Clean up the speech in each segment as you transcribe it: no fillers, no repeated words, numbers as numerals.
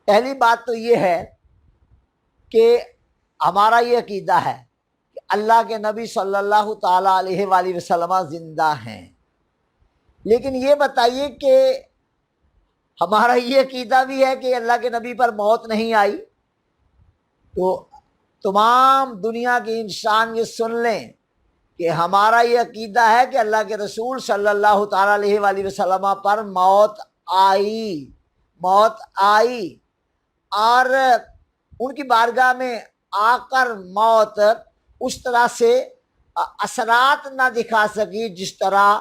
پہلی بات تو یہ ہے کہ ہمارا یہ عقیدہ ہے کہ اللہ کے نبی صلی اللہ تعالیٰ علیہ وآلہ وسلم زندہ ہیں، لیکن یہ بتائیے کہ ہمارا یہ عقیدہ بھی ہے کہ اللہ کے نبی پر موت نہیں آئی؟ تو تمام دنیا کے انسان یہ سن لیں کہ ہمارا یہ عقیدہ ہے کہ اللہ کے رسول صلی اللہ تعالیٰ علیہ وآلہ وسلم پر موت آئی، موت آئی، اور ان کی بارگاہ میں آ کر موت اس طرح سے اثرات نہ دکھا سکی جس طرح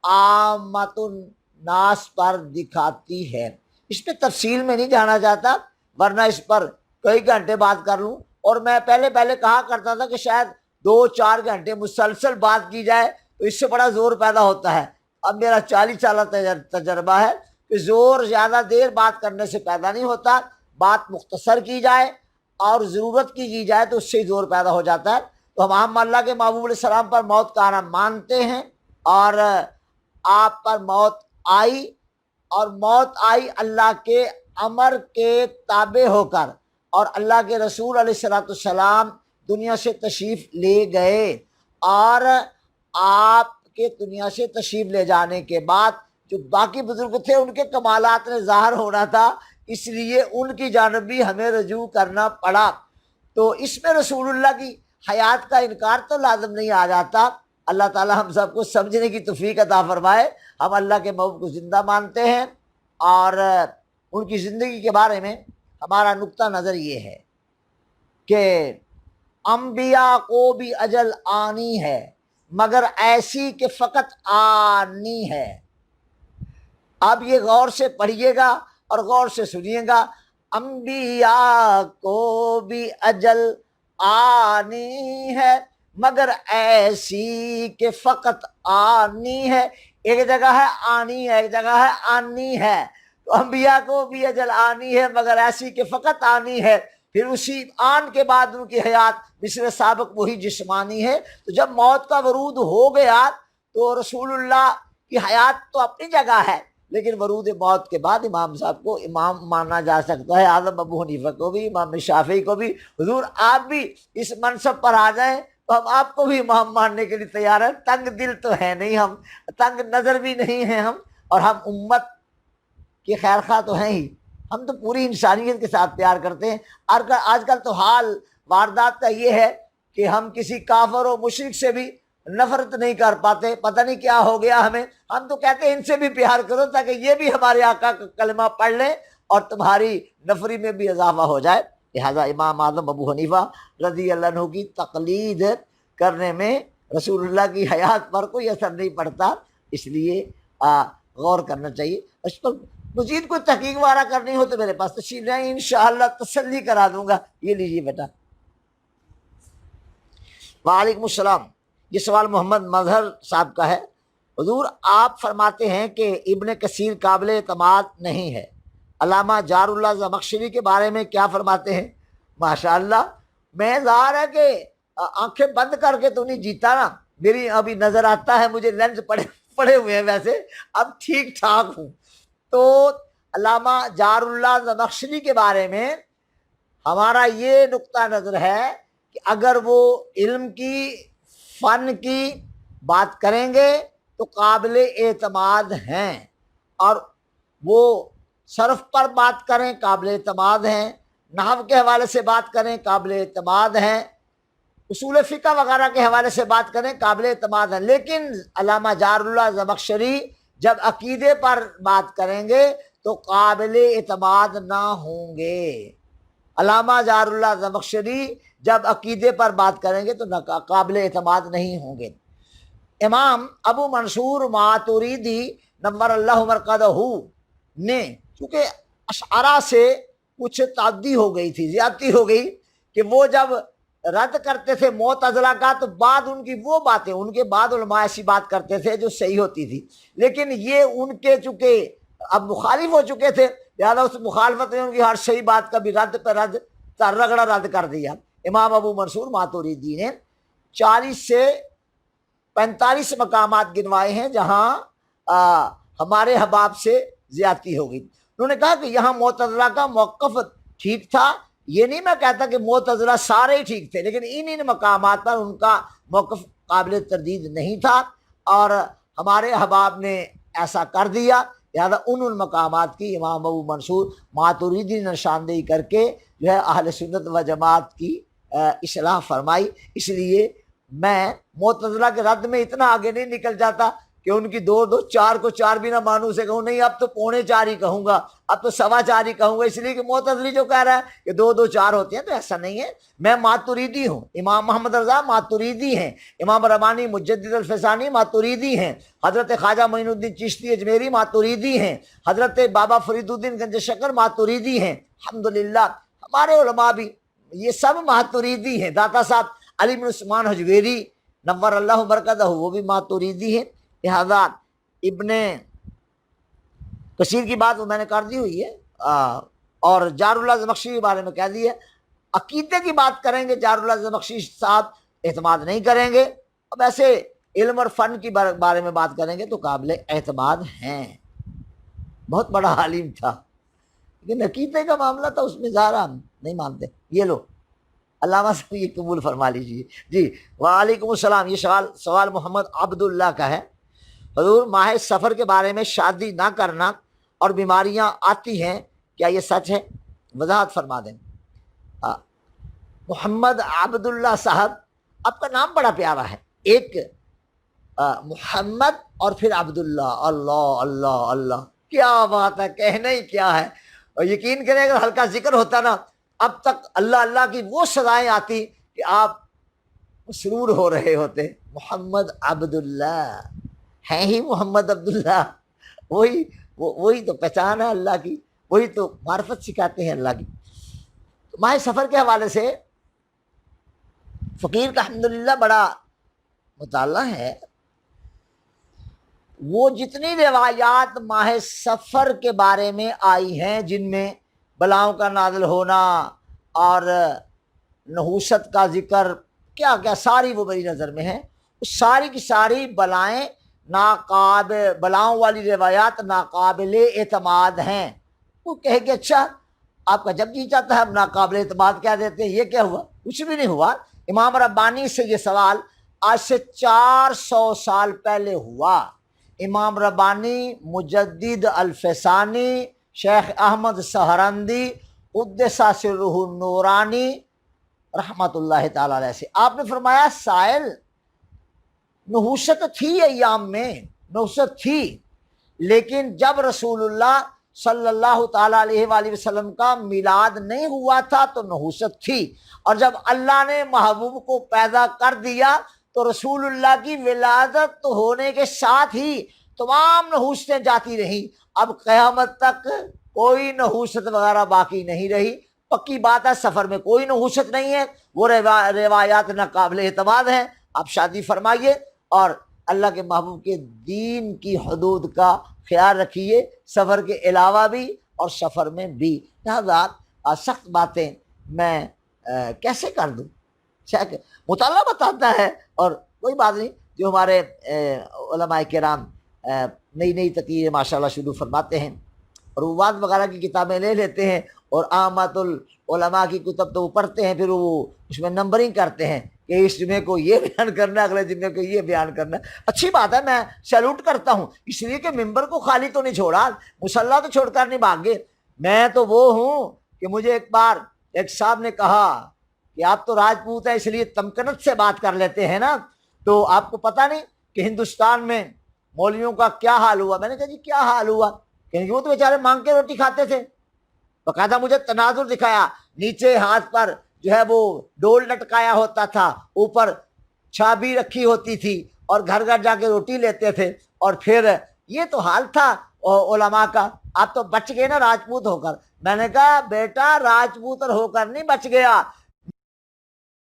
عامت الناس پر دکھاتی ہے۔ اس پہ تفصیل میں نہیں جانا چاہتا، ورنہ اس پر کئی گھنٹے بات کر لوں، اور میں پہلے کہا کرتا تھا کہ شاید 2-4 گھنٹے مسلسل بات کی جائے تو اس سے بڑا زور پیدا ہوتا ہے۔ اب میرا 40 سالہ تجربہ ہے کہ زور زیادہ دیر بات کرنے سے پیدا نہیں ہوتا، بات مختصر کی جائے اور ضرورت کی جائے تو اس سے زور پیدا ہو جاتا ہے۔ تو ہم اللہ کے محبوب علیہ السلام پر موت کا آنا مانتے ہیں، اور آپ پر موت آئی، اور موت آئی اللہ کے امر کے تابع ہو کر، اور اللہ کے رسول علیہ السلام دنیا سے تشریف لے گئے، اور آپ کے دنیا سے تشریف لے جانے کے بعد جو باقی بزرگ تھے ان کے کمالات نے ظاہر ہونا تھا، اس لیے ان کی جانب بھی ہمیں رجوع کرنا پڑا۔ تو اس میں رسول اللہ کی حیات کا انکار تو لازم نہیں آ جاتا۔ اللہ تعالی ہم سب کو سمجھنے کی توفیق عطا فرمائے۔ ہم اللہ کے محبوب کو زندہ مانتے ہیں، اور ان کی زندگی کے بارے میں ہمارا نقطہ نظر یہ ہے کہ انبیاء کو بھی اجل آنی ہے، مگر ایسی کہ فقط آنی ہے۔ آپ یہ غور سے پڑھیے گا اور غور سے سنیے گا، انبیاء کو بھی اجل آنی ہے مگر ایسی کہ فقط آنی ہے۔ ایک جگہ ہے آنی ہے، ایک جگہ ہے آنی ہے۔ تو انبیاء کو بھی اجل آنی ہے مگر ایسی کہ فقط آنی ہے، پھر اسی آن کے بعد ان کی حیات مثل سابق وہی جسمانی ہے۔ تو جب موت کا ورود ہو گیا تو رسول اللہ کی حیات تو اپنی جگہ ہے، لیکن ورود موت کے بعد امام صاحب کو امام مانا جا سکتا ہے، اعظم ابو حنیفہ کو بھی، امام شافعی کو بھی۔ حضور آپ بھی اس منصب پر آ جائیں تو ہم آپ کو بھی امام ماننے کے لیے تیار ہیں۔ تنگ دل تو ہے نہیں ہم، تنگ نظر بھی نہیں ہیں ہم، اور ہم امت کے خیر خواہ تو ہیں ہی، ہم تو پوری انسانیت کے ساتھ پیار کرتے ہیں۔ آج کل تو حال واردات کا یہ ہے کہ ہم کسی کافر و مشرک سے بھی نفرت نہیں کر پاتے، پتہ نہیں کیا ہو گیا ہمیں۔ ہم تو کہتے ہیں ان سے بھی پیار کرو تاکہ یہ بھی ہمارے آقا کا کلمہ پڑھ لیں اور تمہاری نفری میں بھی اضافہ ہو جائے۔ لہذا امام اعظم ابو حنیفہ رضی اللہ عنہ کی تقلید کرنے میں رسول اللہ کی حیات پر کوئی اثر نہیں پڑتا، اس لیے غور کرنا چاہیے۔ اس پر مزید کوئی تحقیق وغیرہ کرنی ہو تو میرے پاس تشریف لائیں، انشاءاللہ تسلی کرا دوں گا۔ یہ لیجیے بیٹا۔ وعلیکم السلام۔ یہ سوال محمد مظہر صاحب کا ہے۔ حضور آپ فرماتے ہیں کہ ابن کثیر قابل اعتماد نہیں ہے، علامہ جار اللہ زمخشری کے بارے میں کیا فرماتے ہیں؟ ماشاءاللہ، میں ظاہر ہے کہ آنکھیں بند کر کے تو نہیں جیتا نا، میری ابھی نظر آتا ہے، مجھے لینز پڑے ہوئے ہیں، ویسے اب ٹھیک ٹھاک ہوں۔ تو علامہ جار اللہ زمخشری کے بارے میں ہمارا یہ نقطہ نظر ہے کہ اگر وہ علم کی، فن کی بات کریں گے تو قابل اعتماد ہیں، اور وہ صرف پر بات کریں قابل اعتماد ہیں، نحو کے حوالے سے بات کریں قابل اعتماد ہیں، اصول فقہ وغیرہ کے حوالے سے بات کریں قابل اعتماد ہیں۔ لیکن علامہ جار اللہ زمخشری جب عقیدے پر بات کریں گے تو قابل اعتماد نہ ہوں گے۔ علامہ جار اللہ زمخشری جب عقیدے پر بات کریں گے تو قابل اعتماد نہیں ہوں گے۔ امام ابو منصور ماتوریدی نور اللہ مرقدہ نے چونکہ اشعرا سے کچھ تعدی ہو گئی تھی، زیادتی ہو گئی کہ وہ جب رد کرتے تھے معتزلہ کا تو بعد ان کی وہ باتیں، ان کے بعد علماء ایسی بات کرتے تھے جو صحیح ہوتی تھی، لیکن یہ ان کے چونکہ اب مخالف ہو چکے تھے لہٰذا اس مخالفت نے ان کی ہر صحیح بات کا بھی رد پہ رد، رگڑا رد کر دیا۔ امام ابو منصور ماتوریدی نے 40 سے 45 مقامات گنوائے ہیں جہاں ہمارے حباب سے زیادتی ہو گئی۔ انہوں نے کہا کہ یہاں معتزلہ کا موقف ٹھیک تھا، یہ نہیں میں کہتا کہ معتزلہ سارے ہی ٹھیک تھے، لیکن ان مقامات پر ان کا موقف قابل تردید نہیں تھا، اور ہمارے احباب نے ایسا کر دیا، لہٰذا ان مقامات کی امام ابو منصور ماتریدی نے نشاندہی کر کے جو ہے اہل سنت و جماعت کی اصلاح فرمائی۔ اس لیے میں معتزلہ کے رد میں اتنا آگے نہیں نکل جاتا کہ ان کی 2 2 4 کو 4 بھی نہ مانوں سے کہوں نہیں اب تو 3.25 ہی کہوں گا، اب تو 4.25 ہی کہوں گا، اس لیے کہ معتزلی جو کہہ رہا ہے کہ 2 2 4 ہوتے ہیں، تو ایسا نہیں ہے۔ میں ماتریدی ہوں، امام محمد رضا ماتریدی ہیں، امام ربانی مجدد الفسانی ماتریدی ہیں، حضرت خواجہ معین الدین چشتی اجمیری ماتریدی ہیں، حضرت بابا فرید الدین گنج شکر ماتریدی ہیں، الحمدللہ ہمارے علماء بھی یہ سب ماتریدی ہیں، داتا صاحب علی بن عثمان حجویری نور اللہ برکتہ وہ بھی ماتریدی ہیں۔ لہذا ابن کثیر کی بات میں نے کر دی ہوئی ہے، اور جار اللہ زمخشری کے بارے میں کہہ دی ہے۔ عقیدے کی بات کریں گے جار اللہ زمخشری صاحب اعتماد نہیں کریں گے، اب ایسے علم اور فن کی بارے میں بات کریں گے تو قابل اعتماد ہیں، بہت بڑا عالم تھا، لیکن عقیدے کا معاملہ تھا اس میں ظاہر ہم نہیں مانتے۔ یہ لو علامہ صاحب یہ قبول فرما لیجیے۔ جی وعلیکم السلام، یہ سوال محمد عبداللہ کا ہے۔ حضور ماہ سفر کے بارے میں شادی نہ کرنا اور بیماریاں آتی ہیں، کیا یہ سچ ہے؟ وضاحت فرما دیں۔ محمد عبداللہ صاحب، آپ کا نام بڑا پیارا ہے، ایک محمد اور پھر عبداللہ، اللہ اللہ اللہ، کیا بات ہے، کہنا ہی کیا ہے۔ اور یقین کریں اگر ہلکا ذکر ہوتا نا اب تک اللہ اللہ کی وہ سزائیں آتی کہ آپ مسرور ہو رہے ہوتے۔ محمد عبداللہ ہیں ہی محمد عبداللہ، وہی تو پہچان ہے اللہ کی، وہی تو معرفت سکھاتے ہیں اللہ کی۔ تو ماہ سفر کے حوالے سے فقیر کا الحمدللہ بڑا مطالعہ ہے، وہ جتنی روایات ماہ سفر کے بارے میں آئی ہیں جن میں بلاؤں کا نازل ہونا اور نحوست کا ذکر کیا کیا ساری وہ میری نظر میں ہے، ساری کی ساری بلائیں بلاؤں والی روایات ناقابل اعتماد ہیں۔ وہ کہے کہ اچھا آپ کا جب جی چاہتا ہے ہم ناقابل اعتماد کہہ دیتے ہیں، یہ کیا ہوا؟ کچھ بھی نہیں ہوا۔ امام ربانی سے یہ سوال آج سے 400 سال پہلے ہوا۔ امام ربانی مجدد الفسانی شیخ احمد سہرندی قدس سرہ النورانی رحمت اللہ تعالی علیہ سے آپ نے فرمایا سائل نحوست تھی ایام میں، نحوست تھی، لیکن جب رسول اللہ صلی اللہ تعالیٰ علیہ وآلہ وسلم کا میلاد نہیں ہوا تھا تو نحوست تھی، اور جب اللہ نے محبوب کو پیدا کر دیا تو رسول اللہ کی ولادت ہونے کے ساتھ ہی تمام نحوستیں جاتی رہیں۔ اب قیامت تک کوئی نحوست وغیرہ باقی نہیں رہی۔ پکی بات ہے سفر میں کوئی نحوست نہیں ہے، وہ روایات ناقابل اعتماد ہیں۔ آپ شادی فرمائیے اور اللہ کے محبوب کے دین کی حدود کا خیال رکھیے، سفر کے علاوہ بھی اور سفر میں بھی۔ لہذا سخت باتیں میں کیسے کر دوں؟ مطالعہ بتاتا ہے، اور کوئی بات نہیں، جو ہمارے علماء کرام نئی نئی تقریر ماشاءاللہ شروع فرماتے ہیں، اور روات وغیرہ کی کتابیں لے لیتے ہیں، اور عامت العلماء کی کتب تو وہ پڑھتے ہیں، پھر وہ اس میں نمبرنگ کرتے ہیں کہ اس جمعے کو یہ بیان کرنا ہے، اگلے جمعے کو یہ بیان کرنا ہے۔ اچھی بات ہے، میں سیلوٹ کرتا ہوں، اس لیے کہ ممبر کو خالی تو نہیں چھوڑا، مصلی تو چھوڑ کر نہیں بھاگ گئے۔ میں تو وہ ہوں کہ مجھے ایک بار ایک صاحب نے کہا کہ آپ تو راجپوت ہیں اس لیے تمکنت سے بات کر لیتے ہیں نا، تو آپ کو پتہ نہیں کہ ہندوستان میں مولویوں کا کیا حال ہوا؟ میں نے کہا جی کیا حال ہوا؟ کہ وہ تو بیچارے مانگ کے روٹی کھاتے تھے۔ باقاعدہ مجھے تناظر دکھایا، نیچے ہاتھ پر جو ہے وہ ڈول لٹکایا ہوتا تھا، اوپر چھابی رکھی ہوتی تھی، اور گھر گھر جا کے روٹی لیتے تھے، اور پھر یہ تو حال تھا علماء کا۔ آپ تو بچ گئے نا راجپوت ہو کر۔ میں نے کہا بیٹا راجپوت ہو کر نہیں بچ گیا،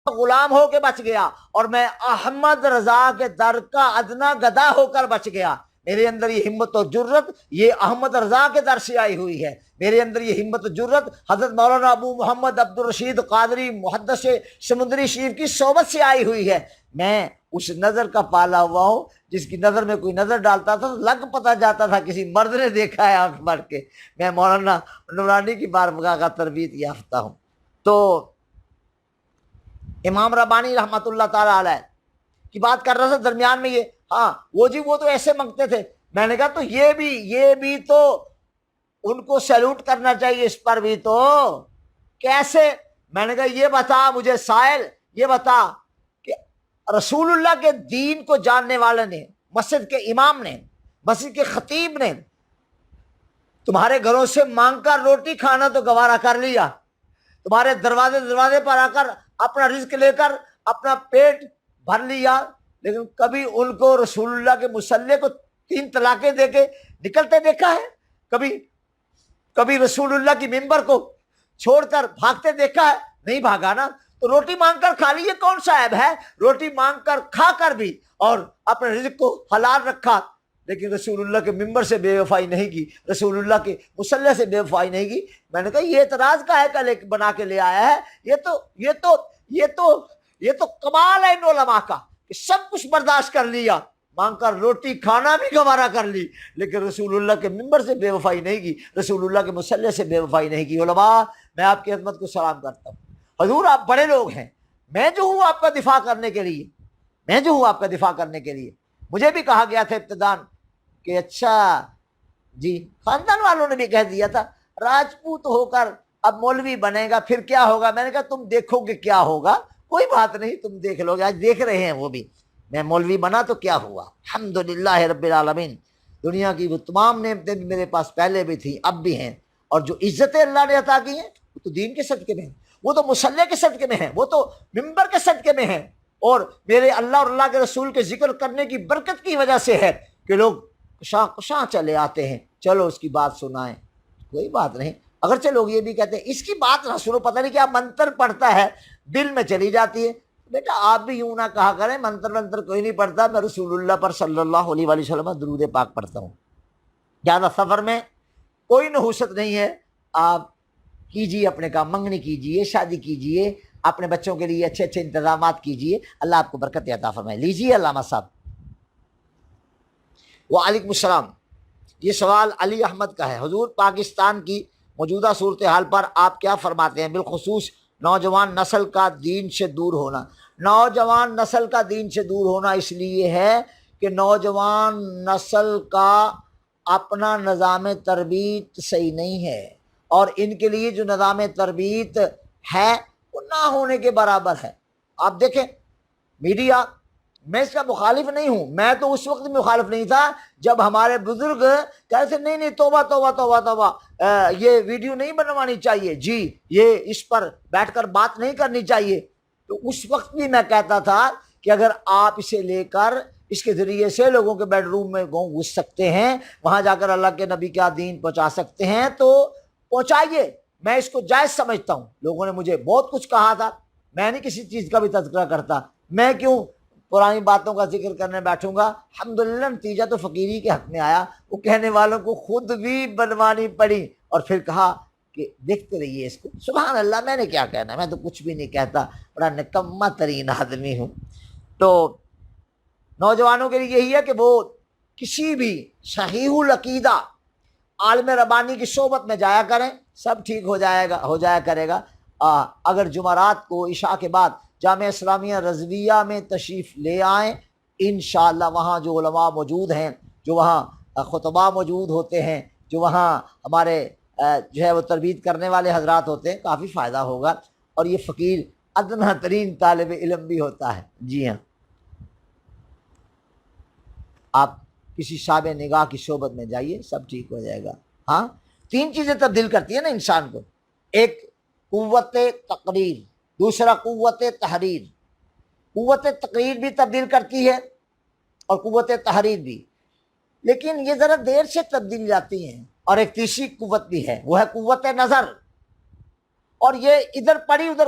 غلام ہو کے بچ گیا، اور میں احمد رضا کے در کا ادنا گدا ہو کر بچ گیا۔ میرے اندر یہ ہمت و جرت یہ احمد رضا کے در سے آئی ہوئی ہے، میرے اندر یہ ہمت و جرت حضرت مولانا ابو محمد عبد الرشید قادری محدث سمندری شریف کی صحبت سے آئی ہوئی ہے۔ میں اس نظر کا پالا ہوا ہوں جس کی نظر میں کوئی نظر ڈالتا تھا لگ پتہ جاتا تھا کسی مرد نے دیکھا ہے آنکھ بھر کے۔ میں مولانا نورانی کی بارگاہ کا تربیت یافتہ ہوں۔ تو امام ربانی رحمۃ اللہ تعالیٰ علیہ کی بات کر رہا تھا درمیان میں یہ، ہاں وہ جی وہ تو ایسے مانگتے تھے۔ میں نے کہا تو یہ بھی تو ان کو سیلوٹ کرنا چاہیے، اس پر بھی تو کیسے؟ میں نے کہا یہ بتا مجھے سائل، یہ بتا کہ رسول اللہ کے دین کو جاننے والے نے، مسجد کے امام نے، مسجد کے خطیب نے تمہارے گھروں سے مانگ کر روٹی کھانا تو گوارا کر لیا، تمہارے دروازے پر آ کر اپنا رزق لے کر اپنا پیٹ بھر لیا، لیکن کبھی ان کو رسول اللہ کے مصلی کو 3 طلاقیں دے کے نکلتے دیکھا ہے؟ کبھی رسول اللہ کی ممبر کو چھوڑ کر بھاگتے دیکھا ہے؟ نہیں بھاگا نا۔ تو روٹی مانگ کر کھا لی، یہ کون سا عیب ہے؟ روٹی مانگ کر کھا کر بھی اور اپنے رزق کو حلال رکھا، لیکن رسول اللہ کے ممبر سے بے وفائی نہیں کی، رسول اللہ کے مصلی سے بے وفائی نہیں کی۔ میں نے کہا یہ اعتراض کا ہے کہ بنا کے لے آیا ہے؟ یہ تو کمال ہے ان علماء کا کہ سب کچھ برداشت کر لیا، مانگ کر روٹی کھانا بھی گوارا کر لی، لیکن رسول اللہ کے ممبر سے بے وفائی نہیں کی، رسول اللہ کے مصلی سے بے وفائی نہیں کی۔ علماء میں آپ کی عظمت کو سلام کرتا ہوں، حضور آپ بڑے لوگ ہیں، میں جو ہوں آپ کا دفاع کرنے کے لیے، مجھے بھی کہا گیا تھا ابتدان کہ اچھا جی، خاندان والوں نے بھی کہہ دیا تھا راجپوت ہو کر اب مولوی بنے گا پھر کیا ہوگا؟ میں نے کہا تم دیکھو گے کیا ہوگا، کوئی بات نہیں، تم دیکھ لو گے، آج دیکھ رہے ہیں وہ بھی۔ میں مولوی بنا تو کیا ہوا، الحمدللہ رب العالمین، دنیا کی وہ تمام نعمتیں بھی میرے پاس پہلے بھی تھیں اب بھی ہیں، اور جو عزتیں اللہ نے عطا کی ہیں وہ تو دین کے صدقے میں ہیں، وہ تو مصلی کے صدقے میں ہیں، وہ تو ممبر کے صدقے میں ہیں، اور میرے اللہ اور اللہ کے رسول کے ذکر کرنے کی برکت کی وجہ سے ہے کہ لوگ کشاں چلے آتے ہیں، چلو اس کی بات سنائیں، کوئی بات نہیں۔ اگرچہ لوگ یہ بھی کہتے ہیں اس کی بات نہ سنو، پتہ نہیں کیا منتر پڑھتا ہے، دل میں چلی جاتی ہے۔ بیٹا آپ بھی یوں نہ کہا کریں، منتر کوئی نہیں پڑھتا، میں رسول اللہ پر صلی اللہ علیہ وآلہ وسلم درود پاک پڑھتا ہوں۔ زیادہ سفر میں کوئی نحوست نہیں ہے، آپ کیجیے اپنے کام، منگنی کیجیے، شادی کیجیے، اپنے بچوں کے لیے اچھے اچھے انتظامات کیجیے، اللہ آپ کو برکت عطا فرمائے۔ لیجیے علامہ صاحب۔ وعلیکم السلام۔ یہ سوال علی احمد کا ہے، حضور پاکستان کی موجودہ صورتحال پر آپ کیا فرماتے ہیں، بالخصوص نوجوان نسل کا دین سے دور ہونا؟ نوجوان نسل کا دین سے دور ہونا اس لیے ہے کہ نوجوان نسل کا اپنا نظام تربیت صحیح نہیں ہے، اور ان کے لیے جو نظام تربیت ہے وہ نہ ہونے کے برابر ہے۔ آپ دیکھیں میڈیا، میں اس کا مخالف نہیں ہوں، میں تو اس وقت مخالف نہیں تھا جب ہمارے بزرگ کہتے تھے نہیں توبہ توبہ توبہ توبہ، یہ ویڈیو نہیں بنوانی چاہیے جی، یہ اس پر بیٹھ کر بات نہیں کرنی چاہیے۔ تو اس وقت بھی میں کہتا تھا کہ اگر آپ اسے لے کر اس کے ذریعے سے لوگوں کے بیڈ روم میں گھس سکتے ہیں، وہاں جا کر اللہ کے نبی کا دین پہنچا سکتے ہیں تو پہنچائیے، میں اس کو جائز سمجھتا ہوں۔ لوگوں نے مجھے بہت کچھ کہا تھا، میں نہیں کسی چیز کا بھی تذکرہ کرتا، میں کیوں پرانی باتوں کا ذکر کرنے بیٹھوں گا؟ الحمدللہ نتیجہ تو فقیری کے حق میں آیا، وہ کہنے والوں کو خود بھی بنوانی پڑی، اور پھر کہا کہ دیکھتے رہیے اس کو۔ سبحان اللہ، میں نے کیا کہنا، میں تو کچھ بھی نہیں کہتا، بڑا نکما ترین آدمی ہوں۔ تو نوجوانوں کے لیے یہی ہے کہ وہ کسی بھی صحیح العقیدہ عالم ربانی کی صحبت میں جایا کریں، سب ٹھیک ہو جایا کرے گا۔ اگر جمعرات کو عشاء کے بعد جامعہ اسلامیہ رضویہ میں تشریف لے آئیں، انشاءاللہ وہاں جو علماء موجود ہیں، جو وہاں خطباء موجود ہوتے ہیں، جو وہاں ہمارے جو ہے وہ تربیت کرنے والے حضرات ہوتے ہیں، کافی فائدہ ہوگا، اور یہ فقیر ادنیٰ ترین طالب علم بھی ہوتا ہے۔ جی ہاں، آپ کسی صاحب نگاہ کی صحبت میں جائیے، سب ٹھیک ہو جائے گا۔ ہاں، 3 چیزیں تبدیل کرتی ہیں نا انسان کو، ایک قوت تقریر، دوسرا قوت تحریر۔ قوت تقریر بھی تبدیل کرتی ہے اور قوت تحریر بھی، لیکن یہ ذرا دیر سے تبدیل جاتی ہیں۔ اور ایک تیسری قوت بھی ہے، وہ ہے قوت نظر، اور یہ ادھر پڑی ادھر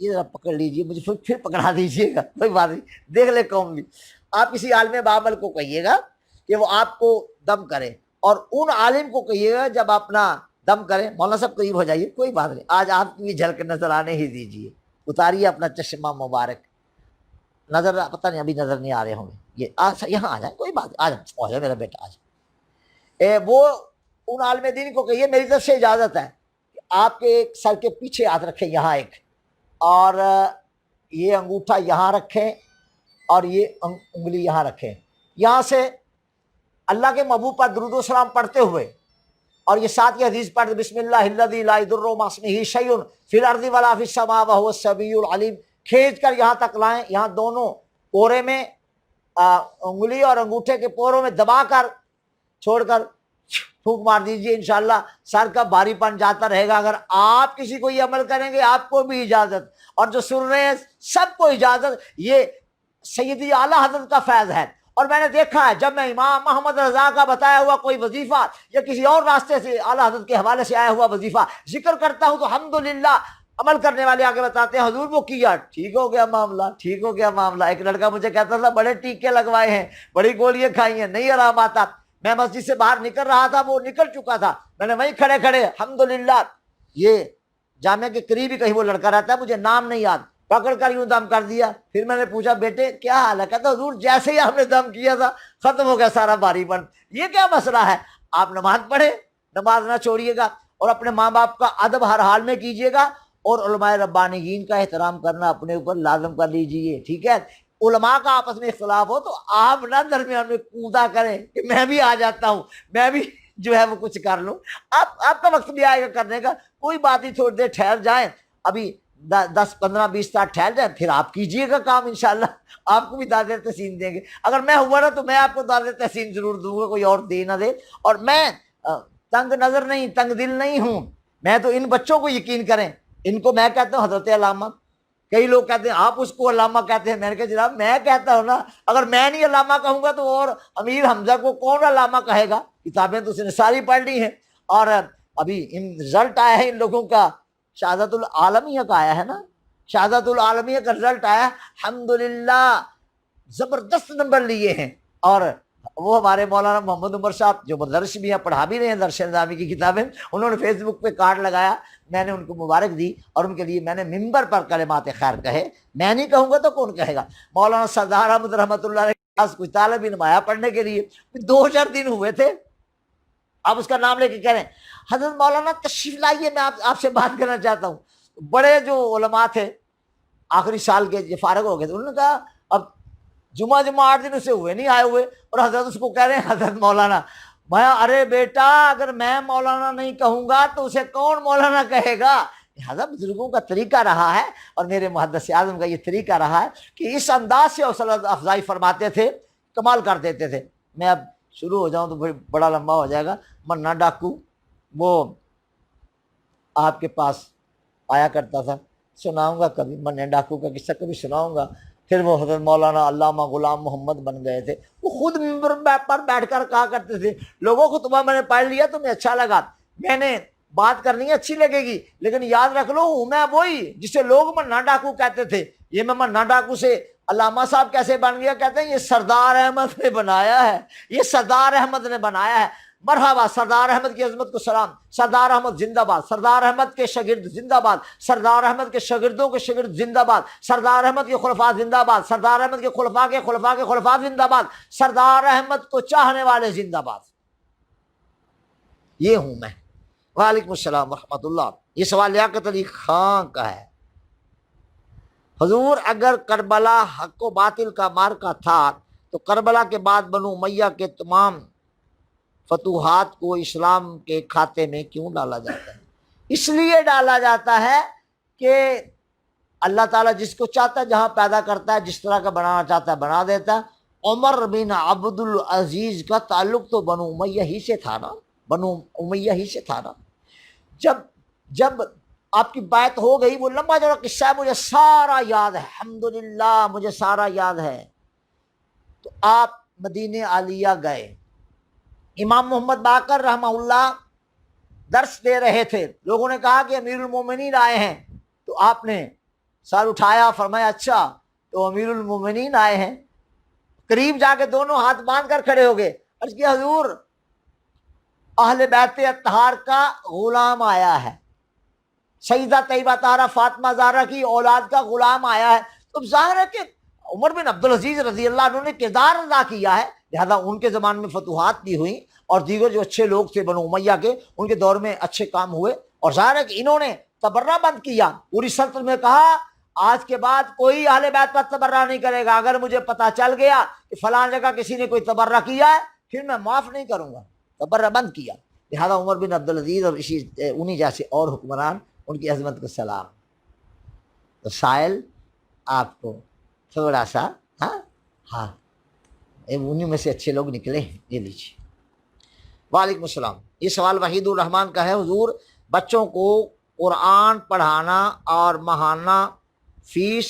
یہ ذرا پکڑ لیجئے، مجھے پھر پکڑا دیجئے گا، کوئی بات نہیں، دیکھ لے قوم بھی۔ آپ کسی عالم بابل کو کہیے گا کہ وہ آپ کو دم کرے، اور ان عالم کو کہیے گا جب اپنا دم کرے، مولانا صاحب قریب ہو جائیے، کوئی بات نہیں، آج آپ کی جھلک نظر آنے ہی دیجئے، اتاریے اپنا چشمہ مبارک، نظر پتہ نہیں ابھی نظر نہیں آ رہے ہوں گے، یہ یہاں آ جائیں، کوئی بات نہیں، آ جائے میرا بیٹا، آ جائے۔ وہ ان عالم دین کو کہیے میری طرف سے اجازت ہے کہ آپ کے ایک سر کے پیچھے ہاتھ رکھیں، یہاں ایک، اور یہ انگوٹھا یہاں رکھیں، اور یہ انگلی یہاں رکھیں، یہاں سے اللہ کے محبوب پر درود و سلام پڑھتے ہوئے، اور یہ ساتھ یہ حدیث پڑھتے، بسم اللہ الذی لا یضر مع اسمہ شیء فی الارض ولا فی السماء وهو السمیع العلیم، کھینچ کر یہاں تک لائیں، یہاں دونوں پورے میں انگلی اور انگوٹھے کے پوروں میں دبا کر چھوڑ کر پھونک مار دیجئے، انشاءاللہ سر کا بھاری پن جاتا رہے گا۔ اگر آپ کسی کو یہ عمل کریں گے آپ کو بھی اجازت، اور جو سن رہے ہیں سب کو اجازت، یہ سیدی اعلیٰ حضرت کا فیض ہے۔ اور میں نے دیکھا ہے جب میں امام محمد رضا کا بتایا ہوا کوئی وظیفہ یا کسی اور راستے سے اعلیٰ حضرت کے حوالے سے آیا ہوا وظیفہ ذکر کرتا ہوں تو الحمدللہ عمل کرنے والے آگے بتاتے ہیں حضور وہ کیا، ٹھیک ہو گیا معاملہ، ٹھیک ہو گیا معاملہ۔ ایک لڑکا مجھے کہتا تھا بڑے ٹیکے لگوائے ہیں، بڑی گولیاں کھائی ہیں، نہیں آرام آتا، میں مسجد سے باہر نکل رہا تھا، وہ نکل چکا تھا، میں نے وہیں کھڑے کھڑے الحمدللہ، یہ جامعہ کے قریب ہی کہیں وہ لڑکا رہتا ہے، مجھے نام نہیں یاد، پکڑ کر یوں دم کر دیا۔ پھر میں نے پوچھا بیٹے کیا حال ہے؟ کہتا حضور جیسے ہی آپ نے دم کیا تھا ختم ہو گیا سارا بھاری پن۔ یہ کیا مسئلہ ہے؟ آپ نماز پڑھے، نماز نہ چھوڑیے گا، اور اپنے ماں باپ کا ادب ہر حال میں کیجیے گا، اور علماء ربانیین کا احترام کرنا اپنے اوپر لازم کر لیجیے، ٹھیک ہے؟ علماء کا آپس میں اختلاف ہو تو آپ نہ درمیان میں کودا کریں کہ میں بھی آ جاتا ہوں، میں بھی جو ہے وہ کچھ کر لوں۔ آپ کا وقت بھی آئے گا کرنے کا، کوئی بات نہیں، تھوڑی دیر ٹھہر جائیں، ابھی 10 15 20 سال ٹھہر جائیں، پھر آپ کیجئے گا کام، انشاءاللہ آپ کو بھی داد تحسین دیں گے۔ اگر میں ہوا نا تو میں آپ کو داد تحسین ضرور دوں گا، کوئی اور دے نہ دے۔ اور میں تنگ نظر نہیں، تنگ دل نہیں ہوں، میں تو ان بچوں کو یقین کریں، ان کو میں کہتا ہوں حضرت علامہ، کئی لوگ کہتے ہیں آپ اس کو علامہ کہتے ہیں، میں نے کہا جناب میں کہتا ہوں نا، اگر میں نہیں علامہ کہوں گا تو اور امیر حمزہ کو کون علامہ کہے گا؟ کتابیں تو اس نے ساری پڑھ لی ہیں، اور ابھی رزلٹ آیا ہے ان لوگوں کا، شہادت العالمیہ کا آیا ہے نا، شہادت العالمیہ کا رزلٹ آیا، الحمدللہ زبردست نمبر لیے ہیں۔ اور وہ ہمارے مولانا محمد عمر صاحب جو مدرس بھی ہیں، پڑھا بھی رہے ہیں درس نظامی کی کتابیں، انہوں نے فیس بک پہ کارڈ لگایا، میں نے ان کو مبارک دی، اور ان کے لیے میں نے ممبر پر کلمات خیر کہے، میں نہیں کہوں گا تو کون کہے گا؟ مولانا سردار احمد رحمۃ اللہ علیہ کے پاس کچھ طالب علم آیا پڑھنے کے لیے، 2 4 دن ہوئے تھے، آپ اس کا نام لے کے کہہ رہے ہیں حضرت مولانا تشریف لائیے، میں آپ سے بات کرنا چاہتا ہوں۔ بڑے جو علماء تھے آخری سال کے جو فارغ ہو گئے تھے، انہوں نے کہا اب جمعہ 8 دن سے ہوئے نہیں آئے ہوئے، اور حضرت اس کو کہہ رہے ہیں حضرت مولانا۔ میں ارے بیٹا اگر میں مولانا نہیں کہوں گا تو اسے کون مولانا کہے گا؟ حضرت بزرگوں کا طریقہ رہا ہے، اور میرے محدث اعظم کا یہ طریقہ رہا ہے کہ اس انداز سے حوصلہ افزائی فرماتے تھے، کمال کر دیتے تھے۔ میں اب شروع ہو جاؤں تو بڑا لمبا ہو جائے گا۔ منا ڈاکو وہ آپ کے پاس آیا کرتا تھا، سناؤں گا کبھی منا ڈاکو کا قصہ، کبھی سناؤں گا۔ پھر وہ حضرت مولانا علامہ غلام محمد بن گئے تھے، وہ خود ممبر پر بیٹھ کر کہا کرتے تھے لوگوں کو خطبہ میں نے پڑھ لیا تمہیں اچھا لگا، میں نے بات کرنی ہے اچھی لگے گی، لیکن یاد رکھ لو ہوں میں وہی جسے لوگ منا ڈاکو کہتے تھے۔ یہ میں منا ڈاکو سے علامہ صاحب کیسے بن گیا؟ کہتے ہیں یہ سردار احمد نے بنایا ہے، یہ سردار احمد نے بنایا ہے۔ مرحبا، سردار احمد کی عظمت کو سلام، سردار احمد زندہ باد، سردار احمد کے شاگرد زندہ باد، سردار احمد کے شاگردوں کے شاگرد زندہ باد، سردار احمد کے خلفاء زندہ باد، سردار احمد کے خلفاء کے خلفاء کے خلفاء زندہ باد، سردار احمد کو چاہنے والے زندہ باد۔ یہ ہوں میں۔ وعلیکم السلام ورحمۃ اللہ۔ یہ سوال لیاقت علی خان کا ہے۔ حضور اگر کربلا حق و باطل کا مارکا تھا تو کربلا کے بعد بنو امیہ کے تمام فتوحات کو اسلام کے کھاتے میں کیوں ڈالا جاتا ہے؟ اس لیے ڈالا جاتا ہے کہ اللہ تعالیٰ جس کو چاہتا ہے جہاں پیدا کرتا ہے، جس طرح کا بنانا چاہتا ہے بنا دیتا ہے۔ عمر بن عبد العزیز کا تعلق تو بنو امیہ ہی سے تھا نا، بنو امیہ ہی سے تھا نا۔ جب آپ کی بات ہو گئی، وہ لمبا چوڑا قصہ ہے، مجھے سارا یاد ہے، الحمدللہ مجھے سارا یاد ہے۔ تو آپ مدینہ عالیہ گئے، امام محمد باقر رحمہ اللہ درس دے رہے تھے، لوگوں نے کہا کہ امیر المومنین آئے ہیں، تو آپ نے سر اٹھایا, فرمایا اچھا تو امیر المومنین آئے ہیں. قریب جا کے دونوں ہاتھ باندھ کر کھڑے ہو گئے. عرض کیا حضور اہل بیت اطہار کا غلام آیا ہے, سیدہ طیبہ طاہرہ فاطمہ زہرا کی اولاد کا غلام آیا ہے. تو ظاہر ہے کہ عمر بن عبدالعزیز رضی اللہ عنہ نے کردار ادا کیا ہے, لہذا ان کے زمان میں فتوحات بھی ہوئیں اور دیگر جو اچھے لوگ تھے بنو امیہ کے, ان کے دور میں اچھے کام ہوئے. اور ظاہر ہے کہ انہوں نے تبرہ بند کیا, پوری سلطنت میں کہا آج کے بعد کوئی اہل بیت پر تبرہ نہیں کرے گا, اگر مجھے پتہ چل گیا کہ فلاں جگہ کسی نے کوئی تبرہ کیا ہے پھر میں معاف نہیں کروں گا. تبرہ بند کیا. لہذا عمر بن عبدالعزیز اور انہی جیسے اور حکمران, ان کی عظمت کو سلام. تو سائل آپ کو تھوڑا سا ہاں انہیں میں سے اچھے لوگ نکلے ہیں, یہ لیجیے. وعلیکم السلام. یہ سوال وحید الرحمان کا ہے. حضور بچوں کو قرآن پڑھانا اور ماہانہ فیس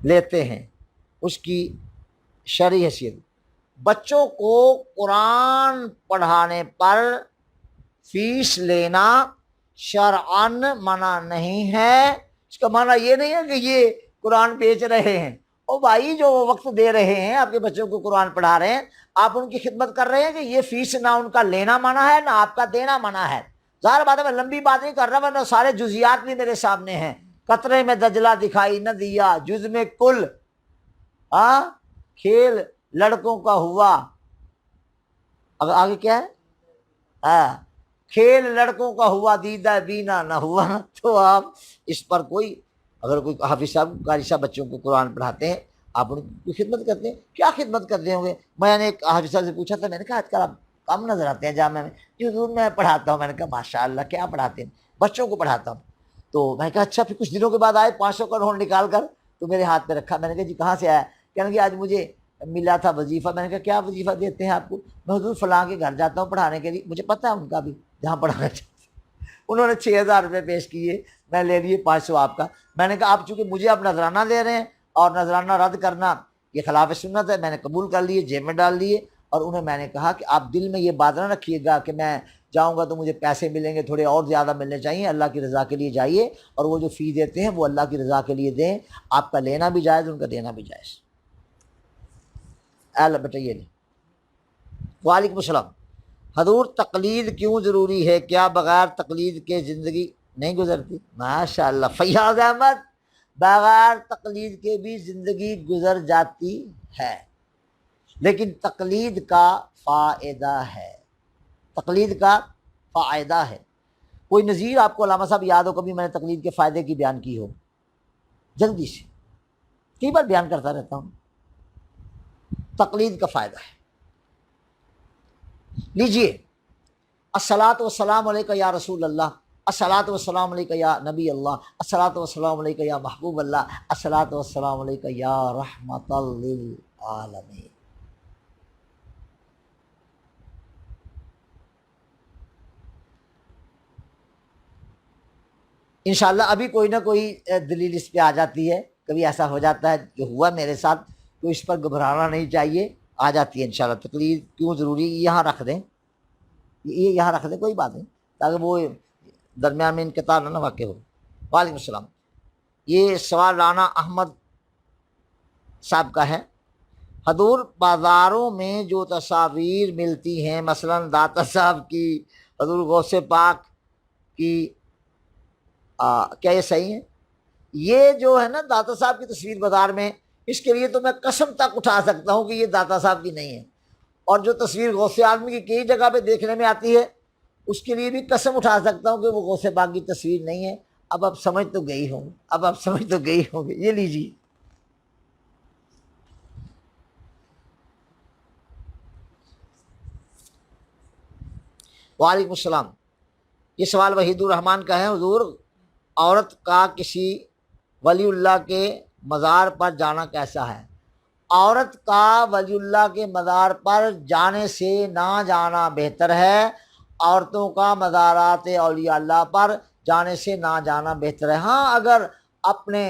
لیتے ہیں, اس کی شرعی حیثیت. بچوں کو قرآن پڑھانے پر فیس لینا شرعاً منع نہیں ہے. اس کا معنی یہ نہیں ہے کہ یہ قرآن بیچ رہے ہیں. او بھائی جو وقت دے رہے ہیں آپ کے بچوں کو قرآن پڑھا رہے ہیں, آپ ان کی خدمت کر رہے ہیں, کہ یہ فیس نہ ان کا لینا منع ہے نہ آپ کا دینا منع ہے. ظاہر بات ہے میں لمبی بات نہیں کر رہا, ورنہ سارے جزیات بھی میرے سامنے ہیں. قطرے میں دجلہ دکھائی نہ دیا, جز میں کل, کھیل لڑکوں کا ہوا. اب آگے کیا ہے؟ کھیل لڑکوں کا ہوا, دیدہ بینا نہ ہوا. تو آپ اس پر کوئی, اگر کوئی حافظ صاحب قاری صاحب بچوں کو قرآن پڑھاتے ہیں, آپ ان کی خدمت کرتے ہیں. کیا خدمت کرتے ہوں گے؟ میں نے ایک حافظ صاحب سے پوچھا تھا, میں نے کہا آج کل آپ کم نظر آتے ہیں جامعہ میں. جو حضور میں پڑھاتا ہوں. میں نے کہا ماشاء اللہ کیا پڑھاتے ہیں؟ بچوں کو پڑھاتا ہوں. تو میں نے کہا اچھا. پھر کچھ دنوں کے بعد آئے 500 کا نوٹ نکال کر, تو میرے ہاتھ پہ رکھا. میں نے کہا جی کہاں سے آیا؟ کہنے کہ آج مجھے ملا تھا وظیفہ. میں نے کہا کیا وظیفہ دیتے ہیں آپ کو؟ میں حضور فلاں کے گھر جاتا ہوں پڑھانے کے لیے. مجھے پتہ ہے ان کا بھی جہاں پڑھانا چاہتے. انہوں نے 6000 روپے پیش کیے, میں لے لیے 500 آپ کا. میں نے کہا آپ چونکہ مجھے آپ نذرانہ دے رہے ہیں اور نذرانہ رد کرنا یہ خلاف سنت ہے, میں نے قبول کر لیے, جیب میں ڈال دیے. اور انہیں میں نے کہا کہ آپ دل میں یہ بات نہ رکھیے گا کہ میں جاؤں گا تو مجھے پیسے ملیں گے, تھوڑے اور زیادہ ملنے چاہیے. اللہ کی رضا کے لیے جائیے, اور وہ جو فی دیتے ہیں وہ اللہ کی رضا کے لیے دیں. آپ کا لینا بھی جائز, ان کا دینا بھی جائز. اللہ بیٹا یہ لیں. وعلیکم السلام. حضور تقلید کیوں ضروری ہے؟ کیا بغیر تقلید کے زندگی نہیں گزرتی؟ ماشاء اللہ فیاض احمد, بغیر تقلید کے بھی زندگی گزر جاتی ہے, لیکن تقلید کا فائدہ ہے. تقلید کا فائدہ ہے. کوئی نظیر آپ کو علامہ صاحب یاد ہو کبھی میں نے تقلید کے فائدے کی بیان کی ہو؟ جلدی سے, کئی بار بیان کرتا رہتا ہوں. تقلید کا فائدہ ہے. لیجئے, الصلاۃ والسلام علیکہ یا رسول اللہ, الصلاۃ والسلام علیکہ یا نبی اللہ, الصلاۃ والسلام علیکہ یا محبوب اللہ, الصلاۃ والسلام علیکہ یا رحمت للعالمین. انشاءاللہ ابھی کوئی نہ کوئی دلیل اس پہ آ جاتی ہے, کبھی ایسا ہو جاتا ہے جو ہوا میرے ساتھ, تو اس پر گھبرانا نہیں چاہیے, آ جاتی ہے انشاءاللہ. تقلید کیوں ضروری, یہاں رکھ دیں, یہ یہاں رکھ دیں, کوئی بات نہیں, تاکہ وہ درمیان میں انقطاع نہ واقع ہو. وعلیکم السلام. یہ سوال رانا احمد صاحب کا ہے. حضور بازاروں میں جو تصاویر ملتی ہیں, مثلا داتا صاحب کی, حضور غوث پاک کی, کیا یہ صحیح ہے؟ یہ جو ہے نا داتا صاحب کی تصویر بازار میں, اس کے لیے تو میں قسم تک اٹھا سکتا ہوں کہ یہ داتا صاحب کی نہیں ہے. اور جو تصویر غوث اعظم کی کئی جگہ پہ دیکھنے میں آتی ہے, اس کے لیے بھی قسم اٹھا سکتا ہوں کہ وہ غوث پاک کی تصویر نہیں ہے. اب آپ سمجھ تو گئی ہوں, اب آپ سمجھ تو گئی ہوں گے. یہ لیجیے. وعلیکم السلام. یہ سوال وحید الرحمان کا ہے. حضور عورت کا کسی ولی اللہ کے مزار پر جانا کیسا ہے؟ عورت کا ولی اللہ کے مزار پر جانے سے نہ جانا بہتر ہے. عورتوں کا مزارات اولیاء اللہ پر جانے سے نہ جانا بہتر ہے. ہاں اگر اپنے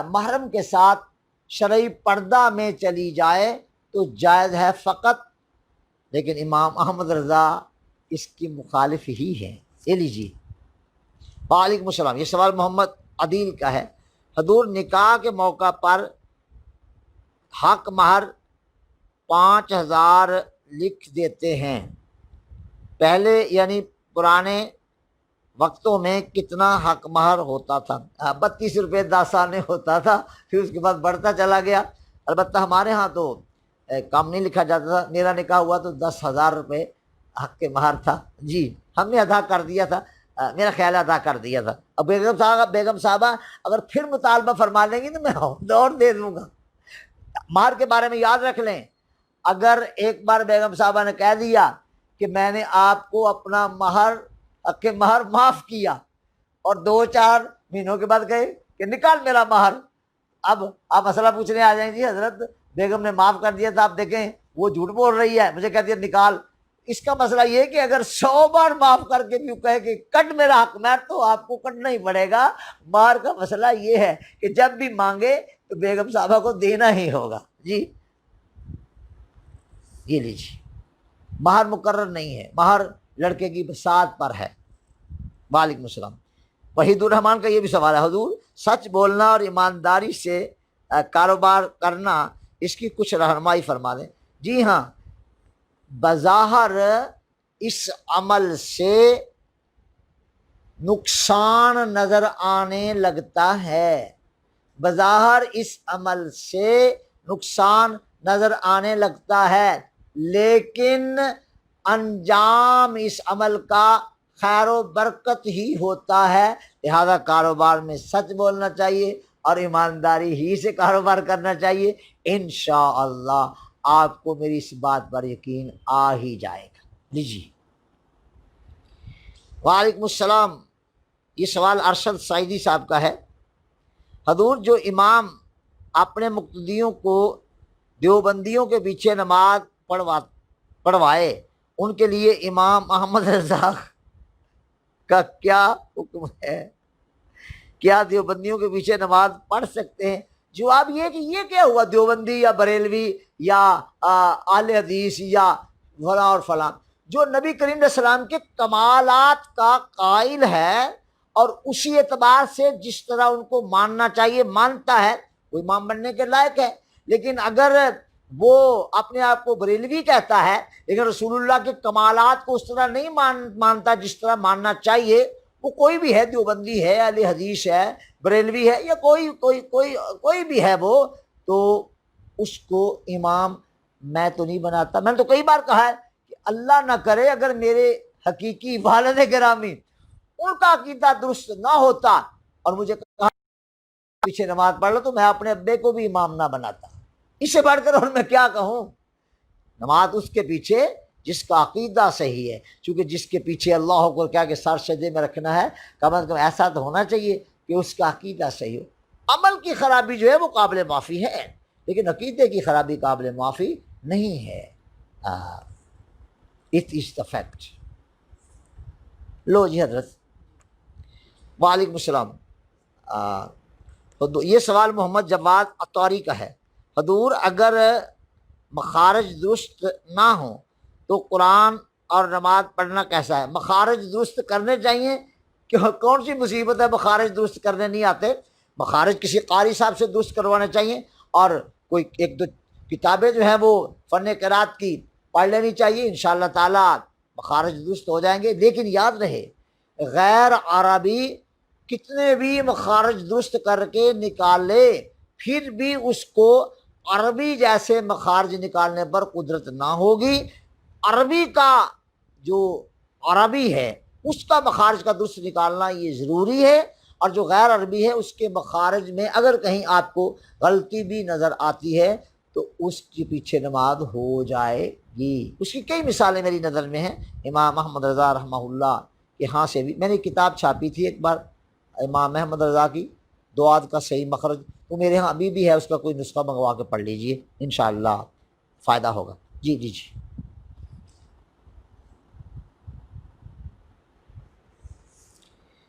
محرم کے ساتھ شرعی پردہ میں چلی جائے تو جائز ہے فقط, لیکن امام احمد رضا اس کی مخالف ہی ہے. یہ لیجیے. وعلیکم السلام. یہ سوال محمد عدیل کا ہے۔ حضور نکاح کے موقع پر حق مہر 5000 لکھ دیتے ہیں۔ پہلے یعنی پرانے وقتوں میں کتنا حق مہر ہوتا تھا؟ 32 روپے 10 آنے ہوتا تھا، پھر اس کے بعد بڑھتا چلا گیا۔ البتہ ہمارے ہاں تو کم نہیں لکھا جاتا تھا۔ میرا نکاح ہوا تو 10,000 روپے حق کے مہر تھا، جی ہم نے ادا کر دیا تھا، میرا خیال ادا کر دیا تھا۔ اب بیگم صاحبہ اگر پھر مطالبہ فرما لیں گی تو میں اور دے دوں گا۔ مہر کے بارے میں یاد رکھ لیں، اگر ایک بار بیگم صاحبہ نے کہہ دیا کہ میں نے آپ کو اپنا مہر حق کے مہر معاف کیا، اور 2-4 مہینوں کے بعد کہے کہ نکال میرا مہر، اب آپ مسئلہ پوچھنے آ جائیں جی حضرت بیگم نے معاف کر دیا تھا، آپ دیکھیں وہ جھوٹ بول رہی ہے، مجھے کہتی ہے نکال۔ اس کا مسئلہ یہ کہ اگر 100 بار معاف کر کے بھی کہے کہ کٹ میرا حق مہر، تو آپ کو کٹنا ہی پڑے گا۔ مہر کا مسئلہ یہ ہے کہ جب بھی مانگے تو بیگم صاحبہ کو دینا ہی ہوگا۔ جی یہ لیجیے، مہر مقرر نہیں ہے، مہر لڑکے کی بساط پر ہے۔ وعلیکم السلام۔ وحید الرحمان کا یہ بھی سوال ہے، حضور سچ بولنا اور ایمانداری سے کاروبار کرنا، اس کی کچھ رہنمائی فرما دیں۔ جی ہاں، بظاہر اس عمل سے نقصان نظر آنے لگتا ہے، بظاہر اس عمل سے نقصان نظر آنے لگتا ہے، لیکن انجام اس عمل کا خیر و برکت ہی ہوتا ہے۔ لہذا کاروبار میں سچ بولنا چاہیے اور ایمانداری ہی سے کاروبار کرنا چاہیے۔ انشاءاللہ آپ کو میری اس بات پر یقین آ ہی جائے گا۔ لیجیے۔ وعلیکم السلام۔ یہ سوال ارشد سعیدی صاحب کا ہے۔ حضور جو امام اپنے مقتدیوں کو دیوبندیوں کے پیچھے نماز پڑھوائے، ان کے لیے امام احمد رضا کا کیا حکم ہے؟ کیا دیوبندیوں کے پیچھے نماز پڑھ سکتے ہیں؟ جواب یہ کہ یہ کیا ہوا دیوبندی یا بریلوی یا اہل حدیث یا فلاں اور فلاں، جو نبی کریم علیہ السلام کے کمالات کا قائل ہے اور اسی اعتبار سے جس طرح ان کو ماننا چاہیے مانتا ہے، وہ امام بننے کے لائق ہے۔ لیکن اگر وہ اپنے آپ کو بریلوی کہتا ہے لیکن رسول اللہ کے کمالات کو اس طرح نہیں مانتا جس طرح ماننا چاہیے، وہ کوئی بھی ہے، دیوبندی ہے، اہل حدیث ہے، بریلوی ہے، یا کوئی بھی ہے، وہ تو اس کو امام میں تو نہیں بناتا۔ میں نے تو کئی بار کہا ہے کہ اللہ نہ کرے اگر میرے حقیقی والد گرامی ان کا عقیدہ درست نہ ہوتا اور مجھے کہا پیچھے نماز پڑھ لو، تو میں اپنے ابے کو بھی امام نہ بناتا۔ اس سے بڑھ کر اور میں کیا کہوں؟ نماز اس کے پیچھے جس کا عقیدہ صحیح ہے، چونکہ جس کے پیچھے اللہ کو کیا کہ سر سجدے میں رکھنا ہے، کم از کم ایسا تو ہونا چاہیے کہ اس کا عقیدہ صحیح ہو۔ عمل کی خرابی جو ہے وہ قابل معافی ہے، لیکن عقیدے کی خرابی قابل معافی نہیں ہے۔ It is the fact. لو جی حضرت۔ وعلیکم السلام۔ یہ سوال محمد جواد عطاری کا ہے۔ حضور اگر مخارج درست نہ ہوں تو قرآن اور نماز پڑھنا کیسا ہے؟ مخارج درست کرنے چاہیے کہ کون سی مصیبت ہے مخارج درست کرنے نہیں آتے؟ مخارج کسی قاری صاحب سے درست کروانے چاہیے، اور کوئی 1-2 کتابیں جو ہیں وہ فن قرات کی پڑھ لینی چاہیے، انشاءاللہ تعالی مخارج درست ہو جائیں گے۔ لیکن یاد رہے غیر عربی کتنے بھی مخارج درست کر کے نکال لے، پھر بھی اس کو عربی جیسے مخارج نکالنے پر قدرت نہ ہوگی۔ عربی کا جو عربی ہے اس کا مخارج کا درست نکالنا یہ ضروری ہے، اور جو غیر عربی ہے اس کے مخارج میں اگر کہیں آپ کو غلطی بھی نظر آتی ہے تو اس کے پیچھے نماز ہو جائے گی۔ اس کی کئی مثالیں میری نظر میں ہیں۔ امام احمد رضا رحمہ اللہ کے ہاں سے بھی میں نے کتاب چھاپی تھی ایک بار امام احمد رضا کی، دعات کا صحیح مخرج، تو میرے ہاں ابھی بھی ہے، اس کا کوئی نسخہ منگوا کے پڑھ لیجئے، انشاءاللہ فائدہ ہوگا۔ جی جی جی۔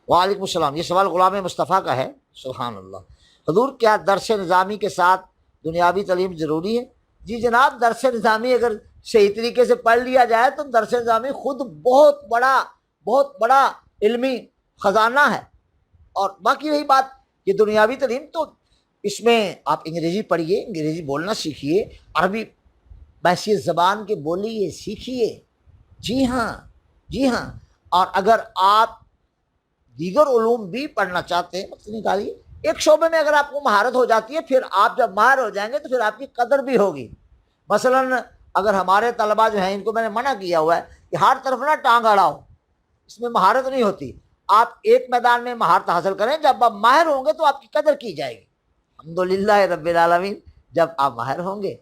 وعلیکم السلام۔ یہ سوال غلام مصطفیٰ کا ہے۔ سبحان اللہ۔ حضور کیا درس نظامی کے ساتھ دنیاوی تعلیم ضروری ہے؟ جی جناب، درس نظامی اگر صحیح طریقے سے پڑھ لیا جائے تو درس نظامی خود بہت بڑا علمی خزانہ ہے۔ اور باقی رہی بات یہ دنیاوی تعلیم تو اس میں آپ انگریزی پڑھیے، انگریزی بولنا سیکھیے، عربی بحثیت زبان کے بولیے سیکھیے، جی ہاں جی ہاں، اور اگر آپ دیگر علوم بھی پڑھنا چاہتے ہیں وقت نکالیے، ایک شعبے میں اگر آپ کو مہارت ہو جاتی ہے، پھر آپ جب ماہر ہو جائیں گے تو پھر آپ کی قدر بھی ہوگی۔ مثلاً اگر ہمارے طلباء جو ہیں ان کو میں نے منع کیا ہوا ہے کہ ہر طرف نہ ٹانگ اڑاؤ، اس میں مہارت نہیں ہوتی، آپ ایک میدان میں مہارت حاصل کریں، جب آپ ماہر ہوں گے تو آپ کی قدر کی جائے گی۔ الحمدللہ رب العالمین، جب آپ ماہر ہوں گے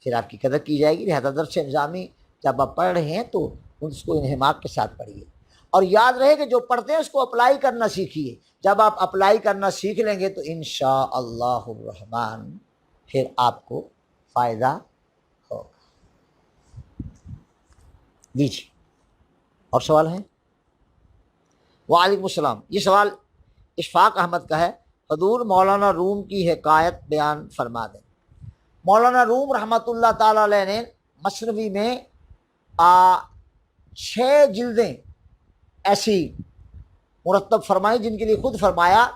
پھر آپ کی قدر کی جائے گی۔ لہذا درس نظامی جب آپ پڑھ رہے ہیں تو اس کو انہماک کے ساتھ پڑھیے، اور یاد رہے کہ جو پڑھتے ہیں اس کو اپلائی کرنا سیکھیے۔ جب آپ اپلائی کرنا سیکھ لیں گے تو انشاءاللہ الرحمن پھر آپ کو فائدہ ہوگا۔ جی جی، اور سوال ہیں؟ وعلیکم السلام۔ یہ سوال اشفاق احمد کا ہے، حضور مولانا روم کی حکایت بیان فرما دیں۔ مولانا روم رحمۃ اللہ تعالی علیہ نے مثنوی میں 6 جلدیں ایسی مرتب فرمائی جن کے لیے خود فرمایا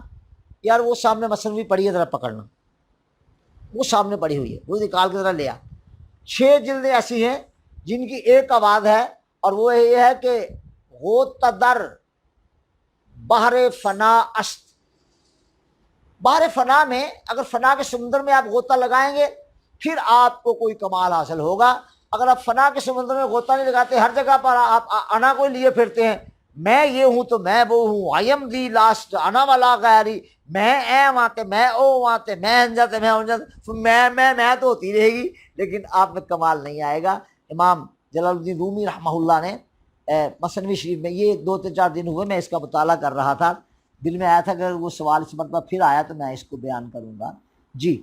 یار وہ سامنے مثنوی پڑھی ہے ذرا پکڑنا، وہ سامنے پڑھی ہوئی ہے، وہ نکال کے ذرا لیا۔ 6 جلدیں ایسی ہیں جن کی ایک آواز ہے، اور وہ یہ ہے کہ غوطہ بحر فنا است۔ بحر فنا میں اگر فنا کے سمندر میں آپ غوطہ لگائیں گے پھر آپ کو کوئی کمال حاصل ہوگا۔ اگر آپ فنا کے سمندر میں غوطہ نہیں لگاتے، ہر جگہ پر آپ انا کو لیے پھرتے ہیں، میں یہ ہوں تو میں وہ ہوں، آئی ایم دی لاسٹ انا والا غیری، میں اے وہاں میں او وہاں میں انجاتے میں انجاتے، میں تو ہوتی رہے گی لیکن آپ میں کمال نہیں آئے گا۔ امام جلال الدین رومی رحمہ اللہ نے مثنوی شریف میں، یہ 2-4 دن ہوئے میں اس کا مطالعہ کر رہا تھا، دل میں آیا تھا کہ وہ سوال اس مرتبہ پھر آیا تو میں اس کو بیان کروں گا۔ جی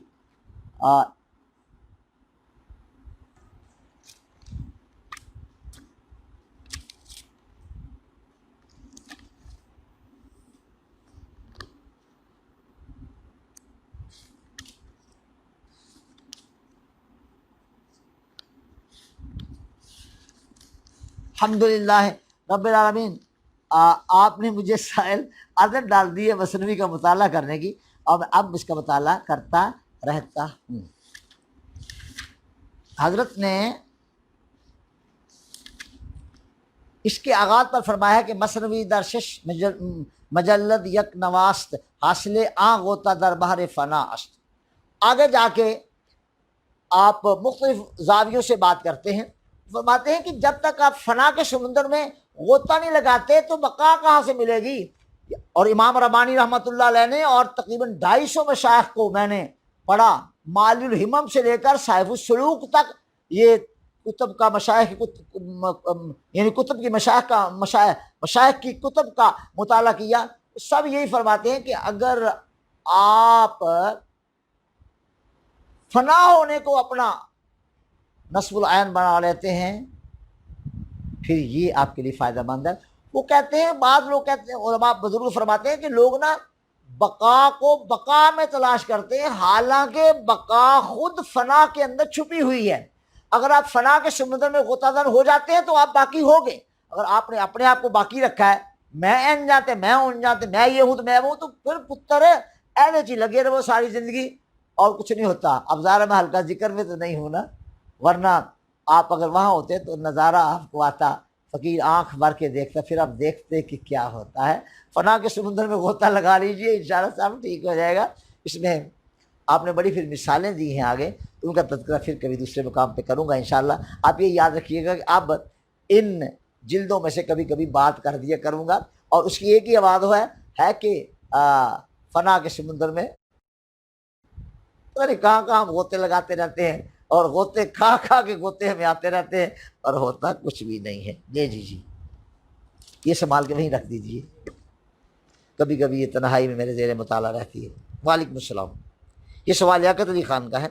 الحمدللہ رب العالمین، آپ نے مجھے سائل عادت ڈال دی ہے مثنوی کا مطالعہ کرنے کی، اور میں اب اس کا مطالعہ کرتا رہتا ہوں۔ حضرت نے اس کے آغاز پر فرمایا کہ مثنوی در 6 مجلد یک نواست، حاصل آن غوطہ در بحر فنا است۔ آگے جا کے آپ مختلف زاویوں سے بات کرتے ہیں، فرماتے ہیں کہ جب تک آپ فنا کے سمندر میں غوطہ نہیں لگاتے تو بقا کہاں سے ملے گی۔ اور امام ربانی رحمۃ اللہ علیہ نے اور تقریباً 250 مشائخ کو میں نے پڑھا، مالی الہمم سے لے کر صائف السلوک تک، یہ کتب کا مشائخ یعنی کتب کی مشائخ کی کتب کا مطالعہ کیا، سب یہی فرماتے ہیں کہ اگر آپ فنا ہونے کو اپنا نصب العین بنا لیتے ہیں پھر یہ آپ کے لیے فائدہ مند ہے۔ وہ کہتے ہیں، بعض لوگ کہتے ہیں، علماء بزرگ فرماتے ہیں کہ لوگ نا بقا کو بقا میں تلاش کرتے ہیں، حالانکہ بقا خود فنا کے اندر چھپی ہوئی ہے۔ اگر آپ فنا کے سمندر میں غوطہ در ہو جاتے ہیں تو آپ باقی ہو گئے۔ اگر آپ نے اپنے آپ کو باقی رکھا ہے، میں ان جاتے میں ان جاتے میں یہ ہوں تو میں وہ، تو پھر پتر ایسے چی لگے رہے وہ ساری زندگی اور کچھ نہیں ہوتا۔ اب ظاہر میں ہلکا ذکر میں تو نہیں ہوں نا، ورنہ آپ اگر وہاں ہوتے تو نظارہ آپ کو آتا، فقیر آنکھ بھر کے دیکھتا، پھر آپ دیکھتے کہ کیا ہوتا ہے۔ فنا کے سمندر میں غوطہ لگا لیجئے، انشاءاللہ سب ٹھیک ہو جائے گا۔ اس میں آپ نے بڑی پھر مثالیں دی ہیں آگے، ان کا تذکرہ پھر کبھی دوسرے مقام پہ کروں گا انشاءاللہ۔ آپ یہ یاد رکھیے گا کہ اب ان جلدوں میں سے کبھی کبھی بات کر دیا کروں گا، اور اس کی ایک ہی آواز ہے کہ فنا کے سمندر میں کہاں کہاں ہم غوطے لگاتے رہتے ہیں، اور غوطے کھا کے غوطے ہمیں آتے رہتے ہیں اور ہوتا کچھ بھی نہیں ہے۔ جی یہ سنبھال کے وہیں رکھ دیجیے، کبھی کبھی یہ تنہائی میں میرے زیر مطالعہ رہتی ہے۔ وعلیکم السلام۔ یہ سوال لیاقت علی خان کا ہے،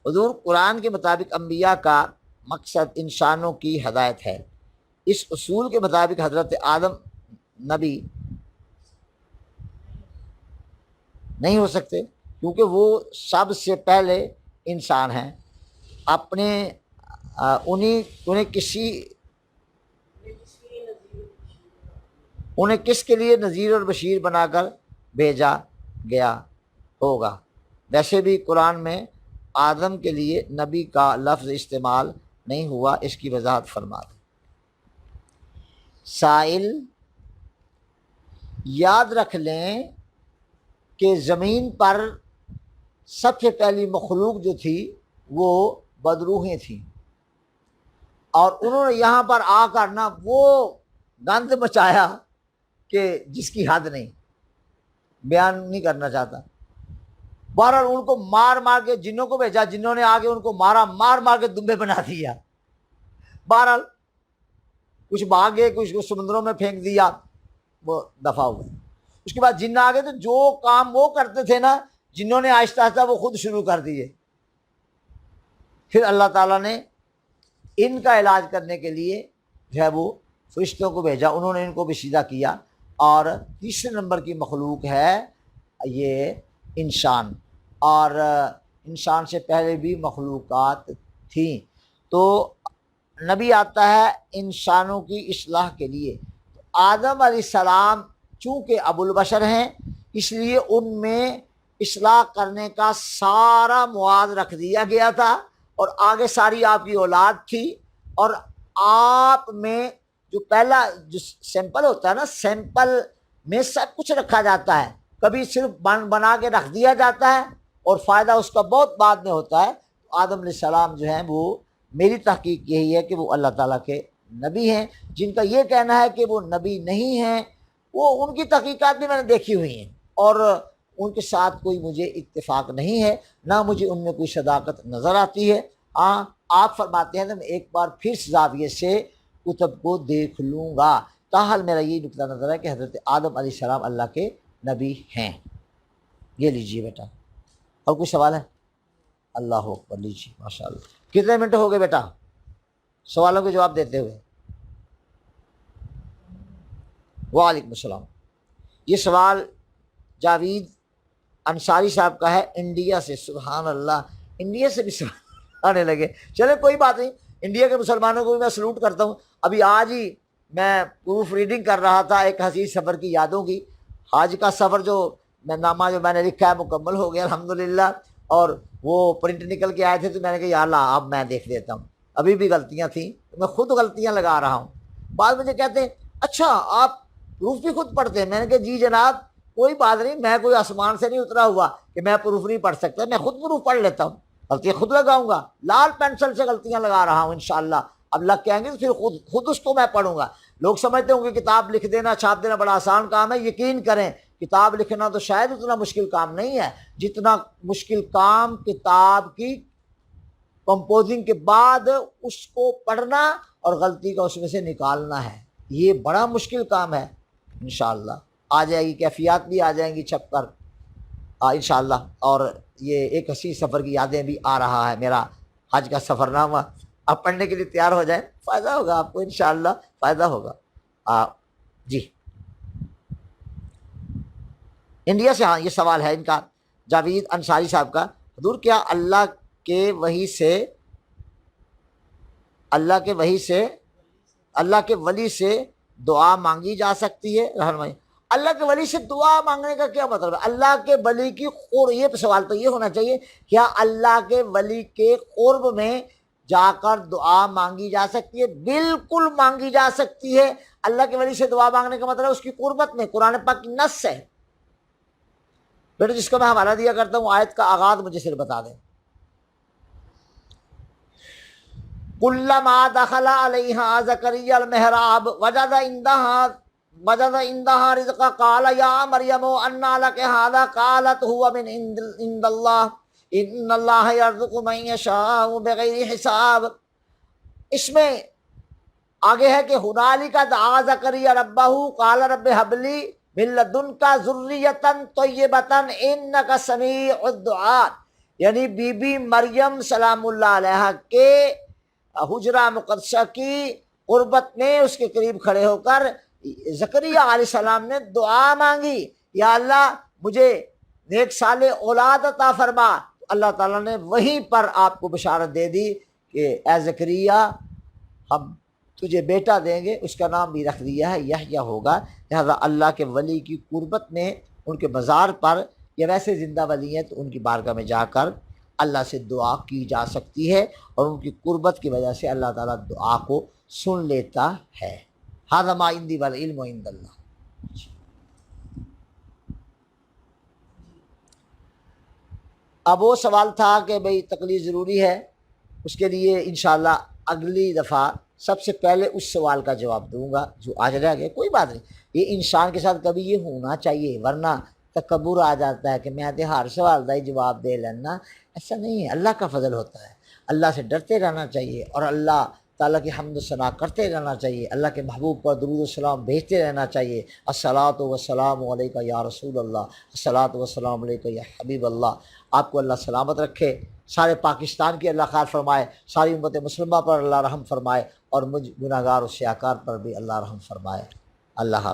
حضور قرآن کے مطابق انبیاء کا مقصد انسانوں کی ہدایت ہے، اس اصول کے مطابق حضرت آدم نبی نہیں ہو سکتے کیونکہ وہ سب سے پہلے انسان ہیں، اپنے انہیں کس کے لیے نذیر اور بشیر بنا کر بھیجا گیا؟ ہوگا۔ ویسے بھی قرآن میں آدم کے لیے نبی کا لفظ استعمال نہیں ہوا، اس کی وضاحت فرما دیں۔ سائل یاد رکھ لیں کہ زمین پر سب سے پہلی مخلوق جو تھی وہ بدروحیں تھیں، اور انہوں نے یہاں پر آ کر نا وہ گند مچایا کہ جس کی حد نہیں، بیان نہیں کرنا چاہتا۔ بہرحال ان کو مار مار کے جنوں کو بھیجا، جنوں نے آگے ان کو مارا، مار مار کے دمبے بنا دیا۔ بہرحال کچھ بھاگ گئے، کچھ کو سمندروں میں پھینک دیا، وہ دفع ہوئے۔ اس کے بعد جن آگے تو جو کام وہ کرتے تھے نا، جنہوں نے آہستہ آہستہ وہ خود شروع کر دیے۔ پھر اللہ تعالیٰ نے ان کا علاج کرنے کے لیے جو ہے وہ فرشتوں کو بھیجا، انہوں نے ان کو بھی سیدھا کیا۔ اور تیسرے نمبر کی مخلوق ہے یہ انسان، اور انسان سے پہلے بھی مخلوقات تھیں۔ تو نبی آتا ہے انسانوں کی اصلاح کے لیے۔ آدم علیہ السلام چونکہ ابو البشر ہیں، اس لیے ان میں اصلاح کرنے کا سارا مواد رکھ دیا گیا تھا، اور آگے ساری آپ کی اولاد تھی، اور آپ میں جو پہلا جو سیمپل ہوتا ہے نا، سیمپل میں سب کچھ رکھا جاتا ہے، کبھی صرف بنا کے رکھ دیا جاتا ہے اور فائدہ اس کا بہت بعد میں ہوتا ہے۔ آدم علیہ السلام جو ہیں وہ، میری تحقیق یہی ہے کہ وہ اللہ تعالیٰ کے نبی ہیں۔ جن کا یہ کہنا ہے کہ وہ نبی نہیں ہیں، وہ ان کی تحقیقات بھی میں نے دیکھی ہوئی ہیں، اور ان کے ساتھ کوئی مجھے اتفاق نہیں ہے، نہ مجھے ان میں کوئی صداقت نظر آتی ہے۔ آپ فرماتے ہیں تو میں ایک بار پھر زاویے سے کتب کو دیکھ لوں گا۔ تاحال میرا یہ نقطہ نظر ہے کہ حضرت آدم علیہ السلام اللہ کے نبی ہیں۔ یہ لیجیے بیٹا، اور کوئی سوال ہے؟ اللہ اکبر، لیجیے ماشاء اللہ۔ کتنے منٹ ہو گئے بیٹا سوالوں کے جواب دیتے ہوئے؟ وعلیکم السلام۔ یہ سوال جاوید انصاری صاحب کا ہے، انڈیا سے۔ سبحان اللہ، انڈیا سے بھی سوال آنے لگے۔ چلے کوئی بات نہیں، انڈیا کے مسلمانوں کو بھی میں سلوٹ کرتا ہوں۔ ابھی آج ہی میں پروف ریڈنگ کر رہا تھا ایک حسین سفر کی یادوں کی۔ حج کا سفر جو نامہ جو میں نے لکھا ہے مکمل ہو گیا الحمدللہ، اور وہ پرنٹ نکل کے آئے تھے تو میں نے کہا یا اللہ اب میں دیکھ لیتا ہوں۔ ابھی بھی غلطیاں تھیں، میں خود غلطیاں لگا رہا ہوں۔ بعض مجھے کہتے ہیں اچھا آپ پروف بھی خود پڑھتے ہیں؟ میں نے کہا جی جناب کوئی بات نہیں، میں کوئی آسمان سے نہیں اترا ہوا کہ میں پروف نہیں پڑھ سکتا، میں خود پروف پڑھ لیتا ہوں، غلطیاں خود لگاؤں گا، لال پینسل سے غلطیاں لگا رہا ہوں انشاءاللہ۔ اب لگ کہیں گے تو پھر خود اس کو میں پڑھوں گا۔ لوگ سمجھتے ہوں کہ کتاب لکھ دینا چھاپ دینا بڑا آسان کام ہے، یقین کریں کتاب لکھنا تو شاید اتنا مشکل کام نہیں ہے جتنا مشکل کام کتاب کی کمپوزنگ کے بعد اس کو پڑھنا اور غلطی کا اس میں سے نکالنا ہے۔ یہ بڑا مشکل کام ہے۔ انشاءاللہ آ جائے گی، کیفیات بھی آ جائیں گی چھپ کر انشاءاللہ۔ اور یہ ایک حسین سفر کی یادیں بھی آ رہا ہے میرا حج کا سفر نامہ، آپ پڑھنے کے لیے تیار ہو جائیں، فائدہ ہوگا آپ کو انشاءاللہ، فائدہ ہوگا۔ جی انڈیا سے، ہاں یہ سوال ہے ان کا جاوید انصاری صاحب کا۔ حضور کیا اللہ کے ولی سے دعا مانگی جا سکتی ہے؟ رہنمائی، اللہ کے ولی سے دعا مانگنے کا کیا مطلب ہے؟ اللہ کے ولی کی یہ سوال تو یہ ہونا چاہیے، کیا اللہ کے ولی کے قرب میں جا کر دعا مانگی جا سکتی ہے؟ بالکل مانگی جا سکتی ہے۔ اللہ کے ولی سے دعا مانگنے کا مطلب اس کی قربت میں، قرآن پاک کی نص ہے بیٹا، جس کو میں حوالہ دیا کرتا ہوں آیت کا آغاز مجھے صرف بتا دیں۔ کلما دخل علیہا زکریا المحراب وجد عندہا رزقا قال یا مریم انا لک ھذا قالت هو من عند اللہ ان اللہ یرزق من یشاء بغیر حساب۔ اس میں آگے ہے کہ ہنالک دعا زکریا ربہ قال رب ھب لی من لدنک ذریۃ طیبۃ انک سمیع الدعاء، یعنی بی بی مریم سلام اللہ علیہا کے حجرہ مقدسہ کی قربت میں اس کے قریب کھڑے ہو کر زکریا علیہ السلام نے دعا مانگی، یا اللہ مجھے نیک صالح اولاد عطا فرما۔ اللہ تعالیٰ نے وہیں پر آپ کو بشارت دے دی کہ اے زکریا ہم تجھے بیٹا دیں گے، اس کا نام بھی رکھ دیا ہے یحییٰ ہوگا۔ لہذا اللہ کے ولی کی قربت میں ان کے مزار پر یا ویسے زندہ ولی ہیں تو ان کی بارگاہ میں جا کر اللہ سے دعا کی جا سکتی ہے، اور ان کی قربت کی وجہ سے اللہ تعالیٰ دعا کو سن لیتا ہے۔ ھذا ما عندی والعلم عند اللہ۔ اب وہ سوال تھا کہ بھئی تقلید ضروری ہے، اس کے لیے انشاءاللہ اگلی دفعہ سب سے پہلے اس سوال کا جواب دوں گا جو آج رہ گیا۔ کوئی بات نہیں، یہ انسان کے ساتھ کبھی یہ ہونا چاہیے، ورنہ تکبر آ جاتا ہے کہ میں ہر سوال کا ہی جواب دے لینا۔ ایسا نہیں ہے، اللہ کا فضل ہوتا ہے، اللہ سے ڈرتے رہنا چاہیے، اور اللہ تعالیٰ کی حمد و ثنا کرتے رہنا چاہیے، اللہ کے محبوب پر درود و سلام بھیجتے رہنا چاہیے۔ الصلاۃ والسلام علیکہ یا رسول اللہ، الصلاۃ والسلام علیکہ یا حبیب اللہ۔ آپ کو اللہ سلامت رکھے، سارے پاکستان کی اللہ خیر فرمائے، ساری امت مسلمہ پر اللہ رحم فرمائے، اور مجھ گناہگار و سیاکار پر بھی اللہ رحم فرمائے۔ اللہ حافظ۔